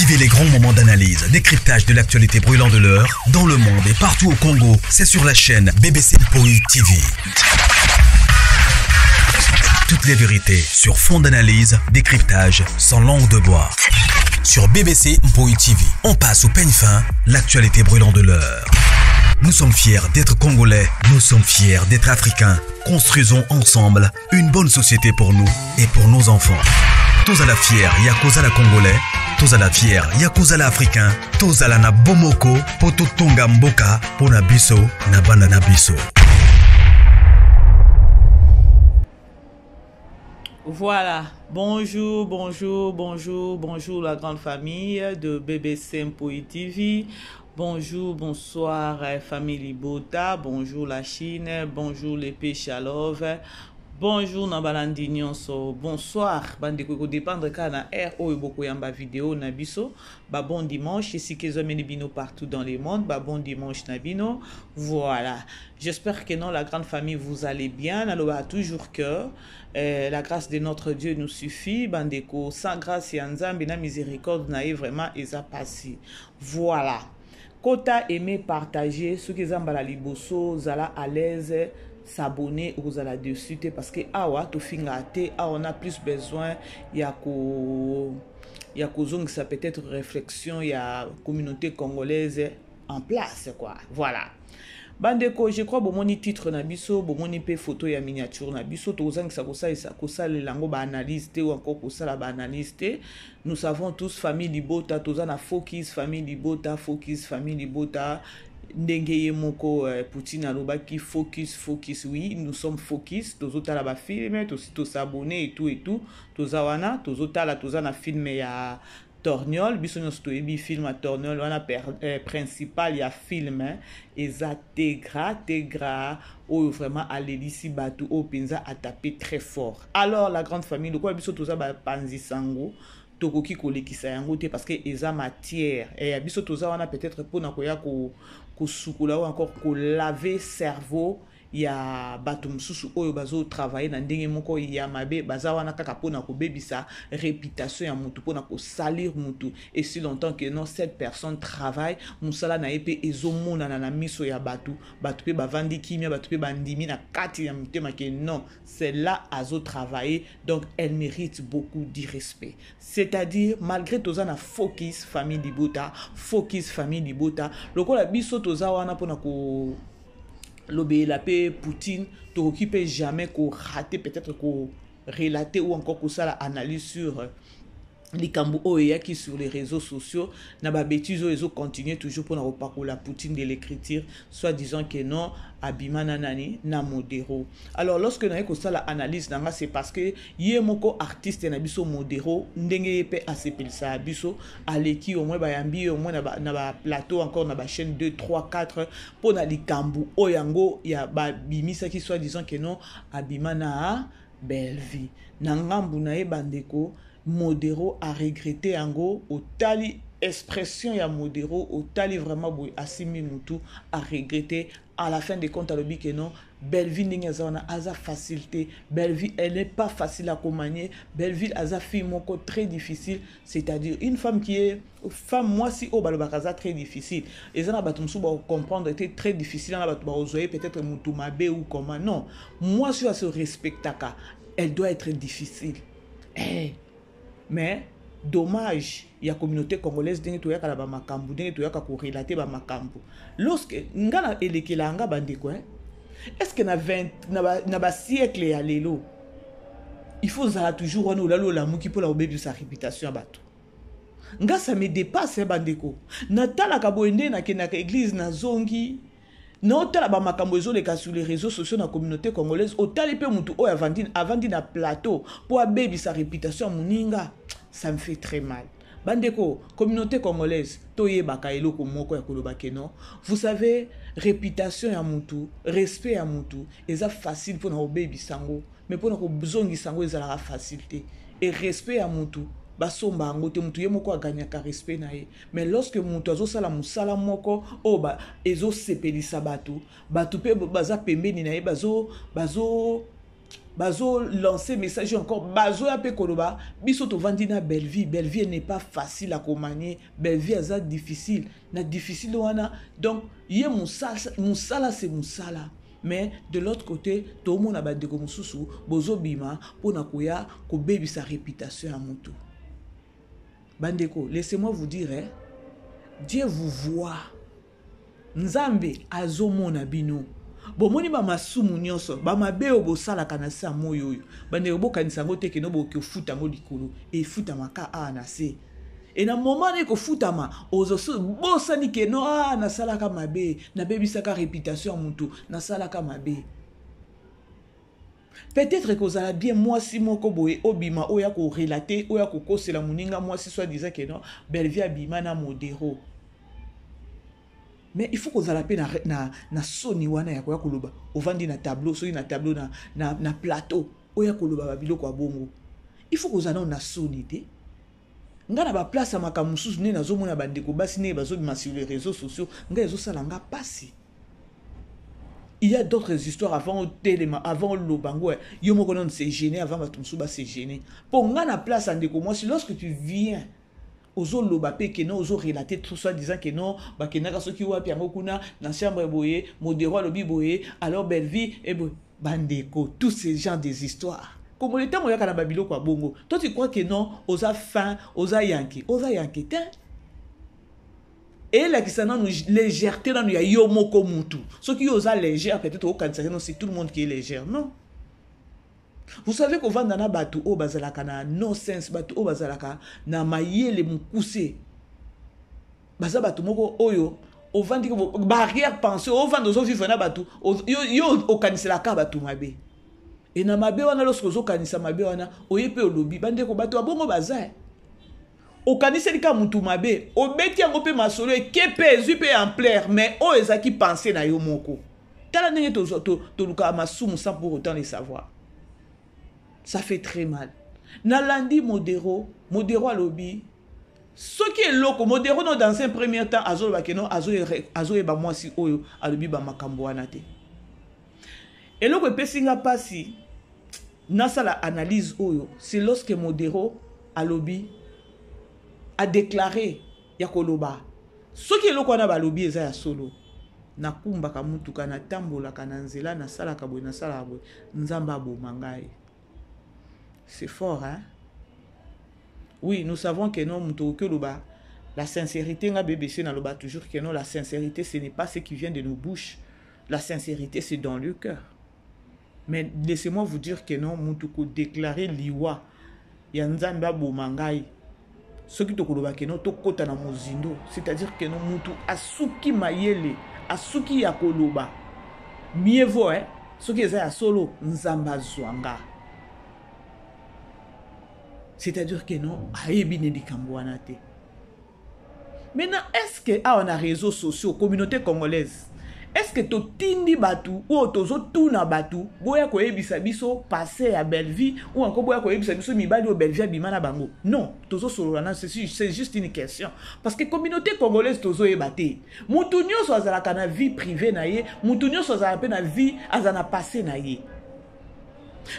Vivez les grands moments d'analyse, décryptage de l'actualité brûlante de l'heure, dans le monde et partout au Congo. C'est sur la chaîne BBC Mpoi TV. Toutes les vérités sur fond d'analyse, décryptage, sans langue de bois. Sur BBC Mpoi TV, on passe au peigne fin, l'actualité brûlante de l'heure. Nous sommes fiers d'être Congolais, nous sommes fiers d'être Africains. Construisons ensemble une bonne société pour nous et pour nos enfants. Tous à la fière, Yakozala Congolais. Tous à la fière, Yakozala Africain. Tous à la na bomoko, poto tonga mboka, pona biso, na banda na biso. Voilà, bonjour la grande famille de BBC Mpoi TV. Bonjour, bonsoir famille Libota, bonjour la Chine, bonjour les Péchalov, bonjour Nabalandi Nyonso, bonsoir, bande ko dépendre kana air o boko yamba vidéo nabiso, ba bon dimanche ici que les bino partout dans le monde, ba bon dimanche nabino. Voilà. J'espère que non la grande famille vous allez bien, alors toujours que la grâce de notre Dieu nous suffit, bandeko sans grâce et nzambe na miséricorde na vraiment eza passé. Voilà. Kota aimer partager ce que zambala liboso zala à l'aise s'abonner aux ala dessus parce que awa to finga te on a plus besoin ya ko zong ça peut-être réflexion ya communauté congolaise en place quoi. Voilà. Bandeko, je crois bomoni titre na biso, bomoni pe photo ya miniature na biso, tozang sa kosa le lango ba analyste ou encore kosa la ba analyste. Nous savons tous famille Libota, tozana focus famille Libota, focus famille Libota. Ndengeye moko Poutine alobaki focus oui, nous sommes focus, tozotala ba film, to s'abonner et tout, tozawana, tozotala tozana film ya Torgnol, bisogno stoebi film à Torgnol, on a principal ya film eza tegra ou vraiment alelisi batu au pinza a tapé très fort. Alors la grande famille, de quoi biso toza ba panzi sango tokoki kolekisa yango te parce que eza matière et biso toza wana peut-être pona koya ko sukula ou encore ko laver cerveau ya bato mususu oyo bazo travailler na ndenge moko ya mabe baza wana kaka pona ko bebisa réputation ya mutu pona ko salir mutu et si longtemps que non cette personne travaille musala na epe ezomona na miso ya bato pe bavandi kimia bato pe bandimi na kati ya mutema que non c'est là azo travailler donc elle mérite beaucoup d'irrespect, c'est-à-dire malgré toza na focus famille Libota lokola biso toza wana pona ko lobe la paix Poutine to peut jamais ko rater peut-être ko relater ou encore ko ça la analyse sur les kambu oya qui sur les réseaux sociaux na ba bêtise oyo continuer toujours pour na repakola Poutine de l'écriture soit disant que non abimana nani na modéro. Alors lorsque na ko ça la analyse nanga c'est parce que yé moko artiste na biso modéro ndenge yepe asepelisa biso aleki au moins ba yambi au moins na ba plateau encore na ba chaîne 2 3 4 pour na likambu oyango ya ba bimisa qui soit disant que non abimana belle vie na ngambu na ye bandeko modéro a regretté ango au tali expression ya modéro au tali vraiment boy asimi mutu a regretté à la fin des comptes à l'obi que non Belleville n'ingazana aza facilité Belleville elle n'est pas facile à manier Belleville aza fille moko très difficile, c'est-à-dire une femme qui est femme moi si au balobakaza très difficile et ça na batumsu ba comprendre était très difficile na batu ba ozoyer peut-être mutu mabe ou comment non moi si elle se respectaka elle doit être difficile mais dommage il y a communauté congolaise dingue to yaka ba makambu dingue to yaka ko relater ba makambu lorsque ngana elekela nga bandeko est-ce que na 20 na ba siècle ya lelo il faut ça toujours on lalo la muki pour la obebi sa réputation à bato nga ça me dépasse bandeko na tala ka boende na kenaka église na zongi non tala ba makambo ezoleka sur les réseaux sociaux na communauté congolaise otali pe mutu o avandi na plateau pour abebi sa réputation muninga, ça me fait très mal. Bandeko, communauté congolaise, toye baka eloko moko ya koloba keno. Vous savez, réputation ya mutu, respect ya mutu, eza facile pour na obebi sango, mais pour na ko bezongi sango ezala facilité. Et respect ya mutu, basomba yango te mutu ye moko aganyaka respect na ye, mais lorsque mutu azosala musala moko o ba ezosepelisa bato pe baza pembeni na ye bazo bazo lancer message encore bazo ya pe koloba biso to vandina belle vie n'est pas facile à commander, belle vie est difficile na difficile wana donc ye musala c'est musala. Mais de l'autre côté, tout le monde a bandeko mususu, bozo bima, pona koya, ko baby sa réputation à mutu. Bandeko, laissez-moi vous dire, Dieu vous voit. Nzambe azomona bino. Bomoni ba masumu nyonso, ba mabe obosala kanasa moyo yo. Bandeko bokanisa ngo teke no boki futa ngo likolo, e futa maka na se. Et na moment ne ko futama ozoso bosani ke no na sala ka mabe na bebisaka réputation mutu na sala ka mabe. Peut-être que vous bien moi si moko boye obima oya ko relater oya ko kosela muninga moi si soit disait que non belle vie abima na modéro. Mais il faut que vous allez na soni wana ya ko koloba ovandi na tableau so na tableau na plateau oya koloba babilo kwa bongo. Il faut que vous allez na soni te. Ngana ba place amaka mususu ne nazomona bandeko basi ne bazobima sur les réseaux sociaux nga ezosala nga pasi. Il y a d'autres histoires avant téléma avant le bango yo moko non se gêner avant batumsu ba se gêner pour ngana place andeko moi si lorsque tu viens ozo loba pe que non ozo relater tout ça disant que non ba kenaka soki wapi yango kuna na chambre boye modéro lobi boye alors belle vie et bandeko tous ces gens des histoires. Comme le temps où il y a un babilo quoi bongo. Toi tu crois que non, osa fin, osa yanki, et là qui s'en a légèreté dans nous y a moko mutu. Ce qui osa légère peut-être au cancer non c'est tout le monde qui est légère non. Vous savez qu'on va dans la batu au bazalaka na no sense batu au bazalaka na mayele mukuse. Baza batu moko oyo au vandi que barrière pensée au vandi aux vivre na batu yo au kanisela ka batu mabe. Et na mabe wana lorsque zo kanisa mabe wana oyepe olobi bande ko bato abongo baza o kanisa lika mutu mabe o beti yango pe masolo kepe zupe ampleur mais o ezaki penser na yo moko tala ndenge to luka masumu sans pour autant les savoir. Ça fait très mal. Na landi modéro alobi ce qui est loco modéro no dans un premier temps azo ba keno azo e ba mwasi oyo alobi ba makambo wana te. Et lorsque pesinga pasi nasa la analyse oyo, c'est lorsque modéro alobi a déclaré yakoloba. Ce qui est loko na balobi eza ya solo. Na kumba ka mutu kana tambola kana nzela na sala ka boy na sala boy nzamba bo mangai. C'est fort hein? Oui, nous savons que non mutu ke loba. La sincérité nga BBC na loba toujours que non la sincérité ce n'est pas ce qui vient de nos bouches. La sincérité c'est dans le cœur. Mais laissez-moi vous dire que non, mutuko déclarer liwa yanzamba bomangai. Ce qui te koloba que non to kota na mozindo, c'est-à-dire que non mutu asuki mayele, asuki yakoloba. Mieux vaut hein, ce qui est à solo nzamba zwanga. C'est-à-dire que non ayebi ne dikambo wana te. Maintenant, est-ce que on a réseaux sociaux, communauté congolaise? Est-ce que to tindi batu ou tozo tuna batu boya ko ebisa biso passer à belle vie ou encore boya ko ebisa biso mibali o belle vie bimana bango? Non, tozo solana c'est juste une question parce que communauté congolaise tozo ebate. Mutu nyonso azalaka na vie privée na ye, mutu nyonso azalaka na vie azana passer na ye.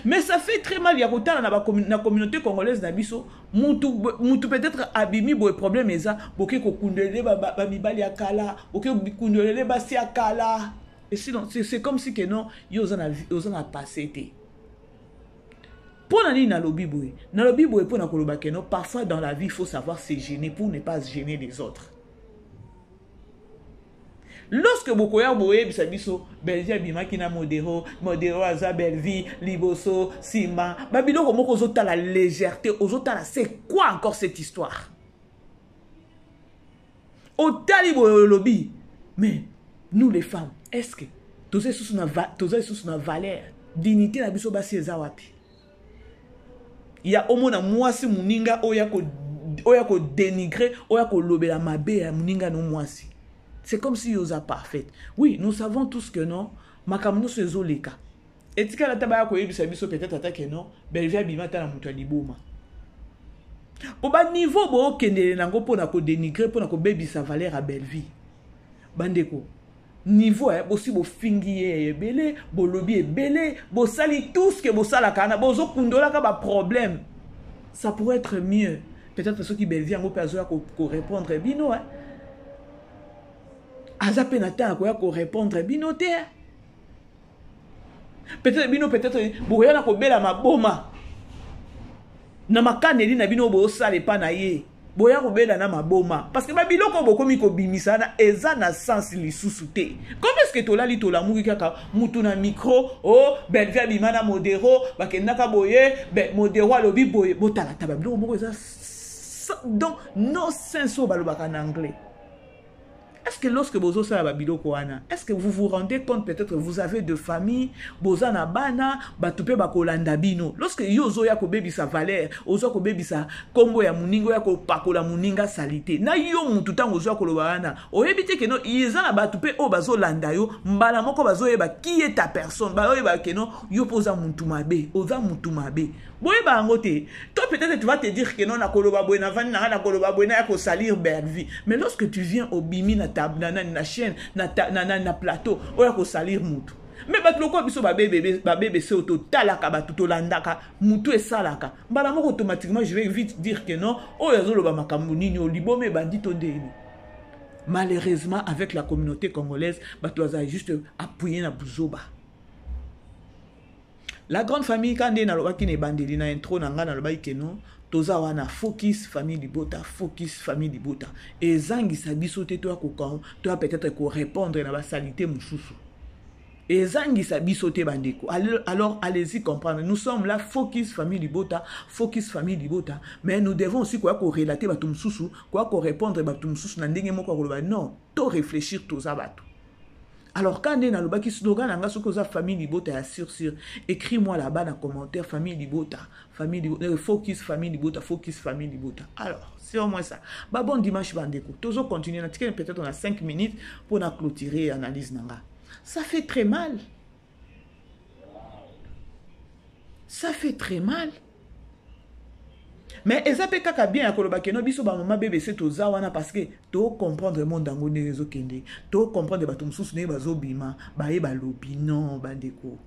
Mais ça fait très mal ya kotala na communauté congolaise na biso mutu peut-être abimi boy problème eza boke ko kundele ba mibali ya kala boke kundele ba si ya kala et sinon c'est comme si que non yo zana passé té pour nani na lobi boy pour na koloba que non parfois dans la vie il faut savoir se gêner pour ne pas gêner les autres. Lorsque bokoya boye bisabiso belgia bimaki na modéro aza belvi liboso sima babilo komoko ozota la légèreté ozota la c'est quoi encore cette histoire otali boye lobby mais nous les femmes est-ce que toze sous na valeur dignité na biso basi eza wapi ya omona mwasi muninga oya ko dénigrer oya ko lobela mabe ya muninga no mwasi. C'est comme si vous êtes parfaite. Oui, nous savons tous que non. Makamno se zoleka. Et tika la tabaya ko yebisa biso peut-être attaque non. Belvia bimata na mutu liboma. Au bas niveau bo kende nango pona ko dénigrer pona ko bebisa valeur à belle vie. Bandeko. niveau bosi bo fingi ebele bo lobby ebele bo sali tout ce que bo sala kana bozo kundola ka ba problème. Ça pourrait être mieux. Peut-être ceux qui belvient ngo pezo ko répondre bino aza penata ko répondre bino te. Peut-être bino peut-être boya na ko bela maboma. Na makaneli na bino bo sala pa na ye. Boya ko bela na maboma parce que ba biloko bokomi ko bimisa na eza na sens lisusu te. Comment est-ce que tola li tola muki kaka mutu na micro oh belvia bimana modero bakendaka boye modero alobi boye botala taba biloko moko eza donc no sens au balobaka en anglais. Est-ce que lorsque bozo sala ba biloko wana, est-ce que vous vous rendez compte peut-être vous avez de famille, bozana bana, batupe bakolanda bino. Lorsque yozo ya ko bebisa valeur, ozo ko bebisa kombo ya muningo ya ko pakola muninga salite. Na yo mutu tango ozo ko lobana, oyebite ke no yezana batupe o bazo landa yo, mbala moko bazo yeba qui est ta personne, ba yeba ke no yo poza muntu mabe, oza muntu mabe. Boyeba angote, toi peut-être tu vas te dire que non na koloba boy na vani na koloba boy na ko salir bervi. Mais lorsque tu viens au bimi na na chaîne na plateau oya ko salir mutu mais batloko biso ba bébé c'est au total ka batuto landaka mutu esalaka mbala moko automatiquement je vais vite dire que non oya zoloba makambo nini olibome bandito ndeni. Malheureusement avec la communauté congolaise batwaza juste appuyer na buzoba. La grande famille quand na lobaki ne bandeli na intro na ngana lobaki que non toza wana focus famille libota focus famille libota et zangi sabiso te toi ko toi peut-être ko répondre na ba salité mususu et zangi sabiso te bandeko. Alors allez-y comprendre, nous sommes là focus famille libota mais nous devons aussi quoi ko relater ba tumsusu quoi ko répondre ba tumsusu na ndenge moko ko non to réfléchir toza bato. Alors quand on a le slogan nanga soko za famille libota ya sur écris-moi là-bas dans commentaire famille libota focus famille libota. Alors c'est au moins ça. Bah bon dimanche bandeko. Toujours continuer peut-être on a 5 minutes pour na clôturer analyse nanga. Ça fait très mal. Mais ezape kaka bien ya koloba ke no biso ba mama bébé c'est toza wana parce que to comprendre monde dango nezo kende to comprendre bato mususu ne bazo bima ba ye ba lobi non bandeko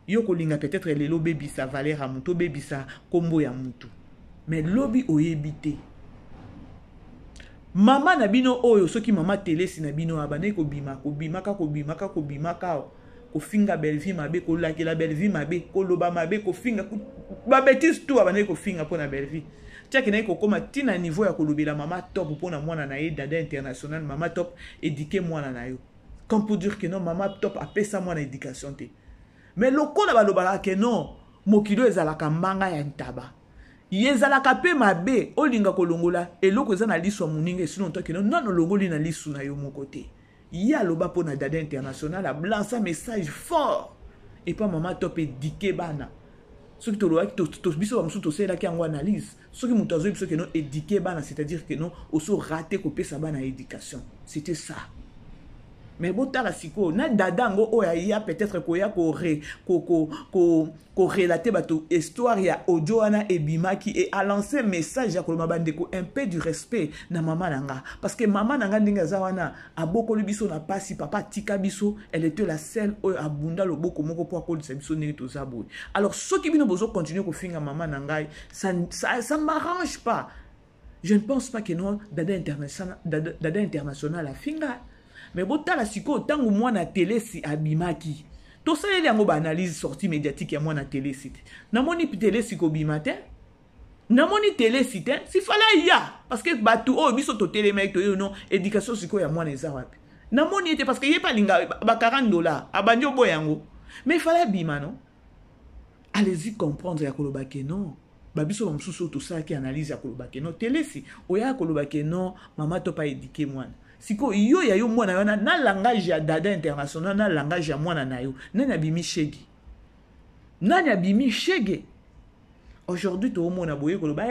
yo kolinga peut-être lelo bébé sa valeur a muto bébé sa kombo ya mutu mais lobi oyebite mama na bino oyo soki mama télé si na bino abane ko bima ka ko finga belvi mabe ko laki la belvi mabe ko loba mabe ko finga ba bêtise tout abane ko finga pona belvi tchaki na ko koma tina niveau ya ko lobela mama top pona mwana na ye dada international mama top éduquer mwana na yo comme pour dire que non mama top a pesa mwana éducation te mais lokola ba lobala que non mokilo ezalaka mbanga ya ntaba yezalaka pe mabe olinga ko longola eloko eza na liso muninga sinon to que non longoli na liso na yo moko te. Il y a le bas pour na dada international a blanc message fort et pas maman top éduqué bana ce qui te doit to biso ba musu to c'est là qui en analyse ce qui mutazo biso que non éduqué bana c'est-à-dire que non aussi raté copier sa bana éducation c'était ça. Mais bota la siko na dadango o ya peut-être ko ya ko relater bato histoire ya Ojoana et Bimaki et à lancer message ya ko mabandeko un peu du respect na mama nanga parce que mama nanga ndinga zawana aboko biso na pasi papa tika biso elle était la seule o abunda loboko moko pour ko disa biso nini to zabou. Alors ceux qui bino bozo continuer ko finga mama nanga ça m'arrange pas. Je ne pense pas que non dada international a finga. Mais bon, t'as la siko, tant que moi na télé si abimaki. Tout ça, il y a une analyse sortie médiatique à moi na télé site. Na moni télé siko bimate. Na moni télé site. Si fallait ya. Parce que batou, oh, biso to télé mec, to non, éducation siko ya moi neza wapi. Na moni était parce que y a pas linga, ba $40. Abandio boyango. Mais il fallait bima, non? Allez-y comprendre ya kolobake, non? Babiso bamsuso tout ça qui analyse ya kolobake, non? Télé si. Oya kolobake, non, maman to pas éduqué moi. Siko yo ya yo mwana yo na langage ya dada international na langage ya mwana na yo nani abimi shege aujourd'hui tout le monde a boye ko ba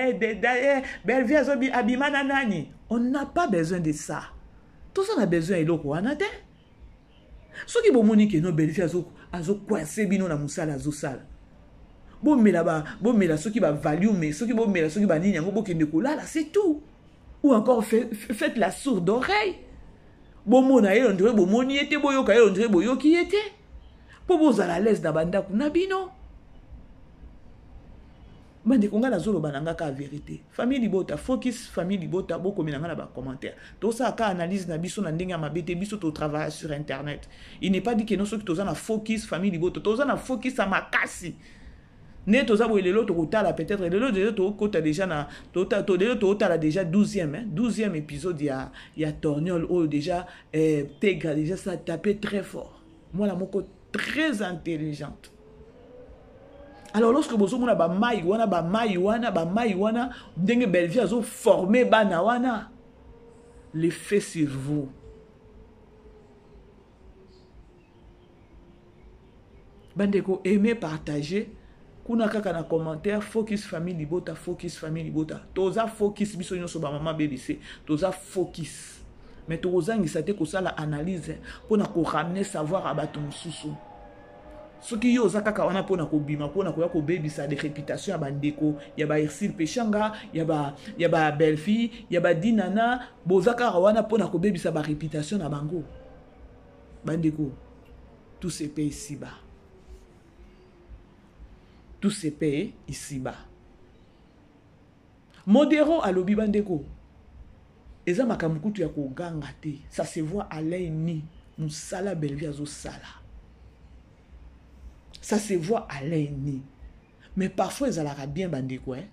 belvi azobi abima na nani on n'a pas besoin de ça tout ça on a besoin eloko wana te soki bomoni ke no belvi azo kwase bino na musala azo sala bomela soki ba value mais soki bomela soki ba nini yango bokende kolala c'est tout. Ou encore faites la sourde oreille. bomona ye ondire bomoni ete boyoka ye ondire boyoki ete po bozala l'aise na bandako na bino bande konga na zolo bananga ka vérité famille libota focus famille libota boko minanga na ba commentaire to ça ka analyse na biso na ndenge mabete biso to travail sur internet il n'est pas dit que non soki toza na focus famille libota toza na focus à makasi ne toza bo lelo to kotala peut-être lelo déjà to kota déjà na to lelo to kotala déjà 12e épisode ya Torniol oh déjà Tegra déjà ça tapé très fort moi la moko très intelligente. Alors lorsque vous avez ba mai wana ndenge Bellevue azo formé bana wana l'effet sur vous bandeko aimer partager kuna kaka na commentaire focus famille libota toza focus biso nyonso ba mama BBC toza focus mais tozangisa te ko sala analyse pona ko ramener savoir à bato mususu soki yo zakaka wana pona ko bima pona ko ya ko bebisa de réputation ya bandeko ya ba Ersil Pechanga ya ba Bellevue ya ba Dinana bozaka wana pona ko bebisa ba réputation na bango bandeko tout se paye ici-bas. Tout se paye ici-bas. Modéro à l'obi bandeko. Eza makamukutu ya koganga te. Ça se voit à l'œil ni. Musala Bellevue azo sala. Ça se voit à l'œil ni. Mais parfois ils alara bien bandeko hein.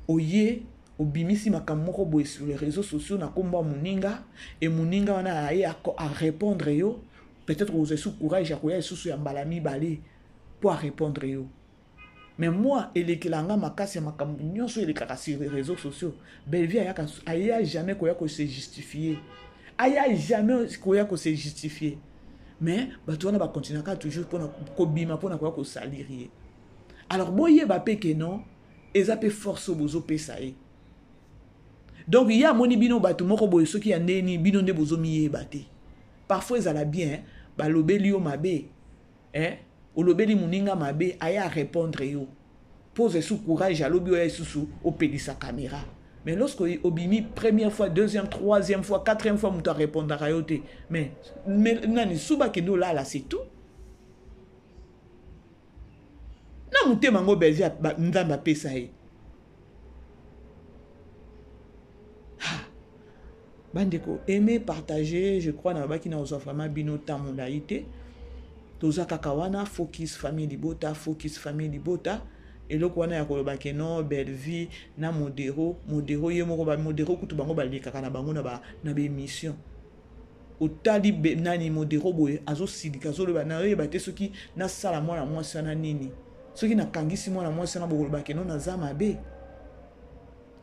Oye obimisi makamoko boye sur les réseaux sociaux na komba muninga et muninga wana a répondre yo. Peut-être vous avez sous courage à koya sous ya mbalami balé pour répondre yo. Mais moi, et les kilanga makasi makambo sur les réseaux sociaux, Bellevue aya jamais koya ko se justifier. Aya jamais koya ko se justifier. Mais bato va continuer toujours pour ko bima pour koya ko salir. Alors boye ba pe que non, eza pe force bozo pe sae. Donc il y a moni bino bato moko boye soki ya ndeni bino nde bozo miye baté. Parfois ils ala bien, ba lobeli o mabe. O lobeli muninga mabe aya répondre yo. Pose sous courage à lobi oya sous au pedi sa caméra. Mais lorsque obimi première fois, deuxième, troisième fois, quatrième fois muta répondre à yo te. Mais nani suba kendo là c'est tout. Na mute mango Bellevue ndamba pesa e. Bandeko aimer partager, je crois na baki na ozo vraiment bino tamulaité. Toza kakawana focus famille libota et le kwana ya koloba ke non Bellevue na modéro ye moko ba modéro kutu bango ba likaka na bango na ba émission otali nani modéro boye azo sidika zo le ba na ye ba te soki na sala mwana mwasi na nini soki na kangisi mwana mwasi na bokoloba ke non na zama be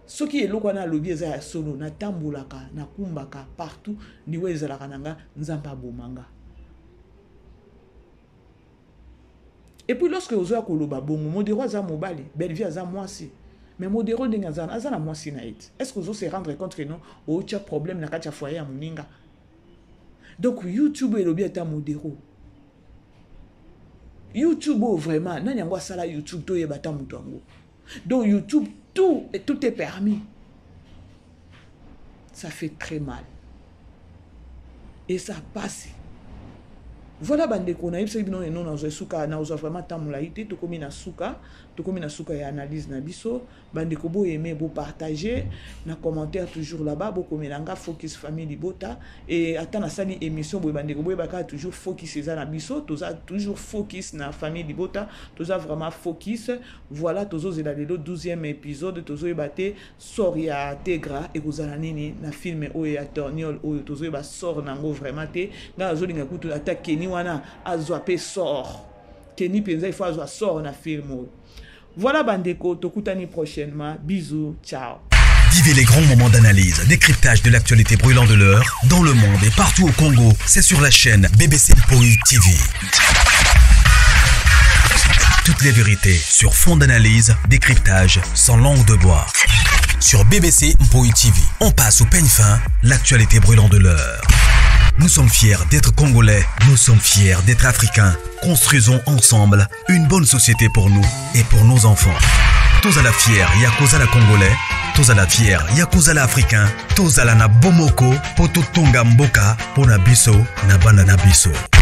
soki eloko na lobi eza ya solo na tambulaka na kumbaka partout niwe ezalaka nanga nzamba bomanga. Et puis lorsque vous avez koloba bongo modéro za mobali Bellevue za mwasi mais modéro ndenge za na mwasi na it est-ce que vous se rendre compte que non o tia problème na kati ya foyer ya muninga. Donc YouTube elobi eta modéro YouTube vraiment nani yango sala YouTube to yebata mutu yango. Donc YouTube tout est permis. Ça fait très mal et ça passe. Voilà bandeko na yebisa bino non na suka na ozo vraiment tamulaité to komi na suka ya analyse na biso bandeko bo aimer bo partager na commentaire toujours là-bas bo komelanga focus famille libota et attend sali émission bo bandeko bo baka toujours focus eza na biso toza toujours focus na famille libota toza vraiment focus voilà tozo zela lelo 12e épisode tozo ebate sort ya Tegra et kozala nini na film oyo ya Torniol oyo tozo eba sort nango vraiment te nga zolinga kutu attaquer wana azwa pe sort Kenny penza il faut azwa sort na film. Voilà bandeko tokutani prochainement bisous ciao. Vivez les grands moments d'analyse, décryptage de l'actualité brûlante de l'heure dans le monde et partout au Congo, c'est sur la chaîne BBC Mpoï TV. Toutes les vérités sur fond d'analyse, décryptage sans langue de bois. Sur BBC Mpoï TV, on passe au peigne fin l'actualité brûlante de l'heure. Nous sommes fiers d'être Congolais, nous sommes fiers d'être Africains. Construisons ensemble une bonne société pour nous et pour nos enfants. Tous à la fière, Yakoza la Congolais, tozala fier ya kozala africain, tozala na bomoko po totonga mboka po na biso na banda na biso.